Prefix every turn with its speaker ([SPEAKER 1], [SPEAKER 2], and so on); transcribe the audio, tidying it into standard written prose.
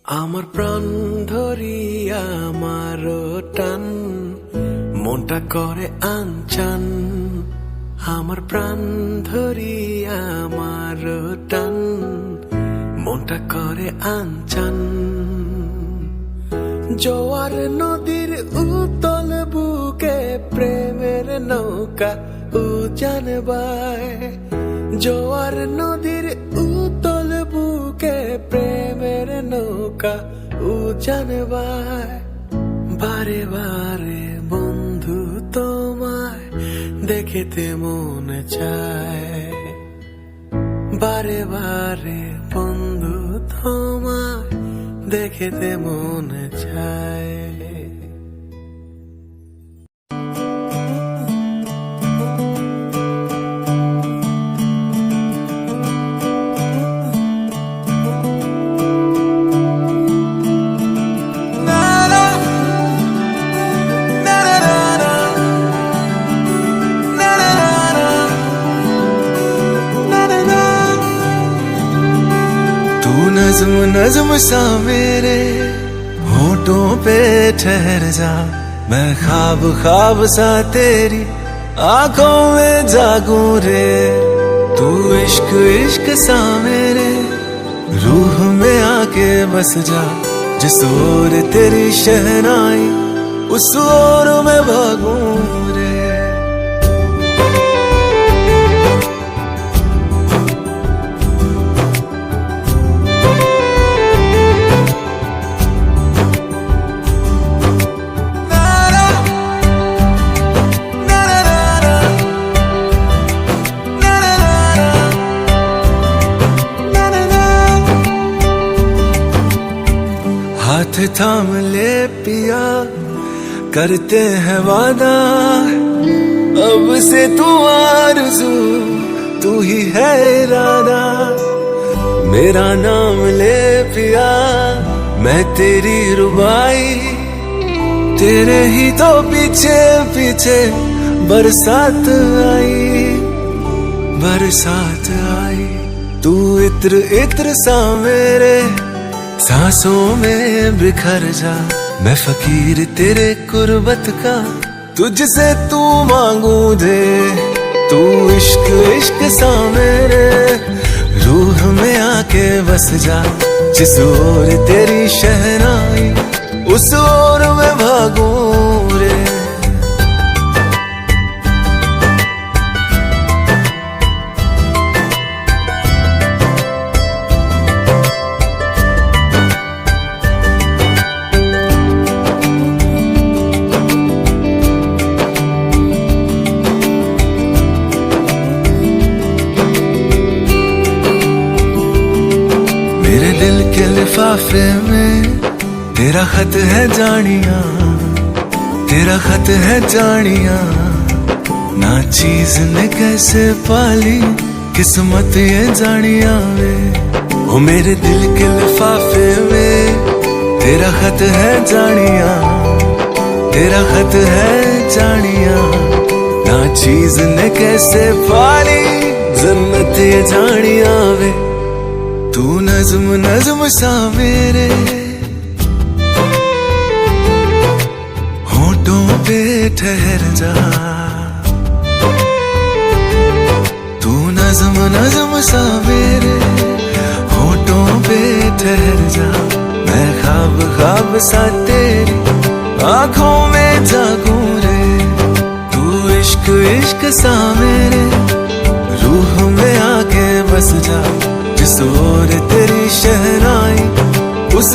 [SPEAKER 1] আমার প্রাণ ধরিয়া আমার টান মনটা করে আনচান। আমার প্রাণ ধরিয়া আমার টান মনটা করে আনচান। জোয়ার নদীর উতল বুকে প্রেমের নৌকা উজান বায়। জোয়ার নদীর উতল বুকে প্রেমের নৌকা উজান বায়। বারে বারে বন্ধু তোমায় দেখিতে মনে চায়। বারে বারে বন্ধু তোমায় দেখিতে মনে চায়।
[SPEAKER 2] नज़्म नज़्म सा मेरे होठों पे ठहर जा। मैं ख्वाब ख्वाब सा तेरी आंखों में जागूं रे। तू इश्क इश्क सा मेरे रूह में आके बस जा। जिस ओर तेरी शहनाई उस ओर मैं भागूं रे। हाथ थाम ले पिया करते हैं वादा। अब से तू आरज़ू तू ही है इरादा। मेरा नाम ले पिया मैं तेरी रुबाई। तेरे ही तो पीछे पीछे बरसात आई। बरसात आई तू इत्र इत्र सा मेरे सांसों में बिखर जा। मैं फकीर तेरे कुर्बत का तुझसे तू मांगू दे। तू इश्क इश्क सा मेरे रूह में आके बस जा। जिस ओर तेरी शहनाई उस ओर मैं भागूं रे। मेरे दिल के लिफाफे में तेरा खत है जानिया। तेरा खत है जानिया। ना चीज ने कैसे पाली किस्मत ये जानिया वे। ओ मेरे दिल के लिफाफे में तेरा खत है जानिया। तेरा खत है जानिया। ना चीज ने कैसे पाली जन्नत ये जानिया वे। तू नज़्म नज़्म सा मेरे होठों पे ठहर जा। तू नज़्म नज़्म सा मेरे होठों पे ठहर जा। मैं ख्वाब ख्वाब सा तेरी आंखों में जागूं रे। तू इश्क इश्क सा मेरे रूह में आके बस जा। जिस ओर तेरी शहनाई उस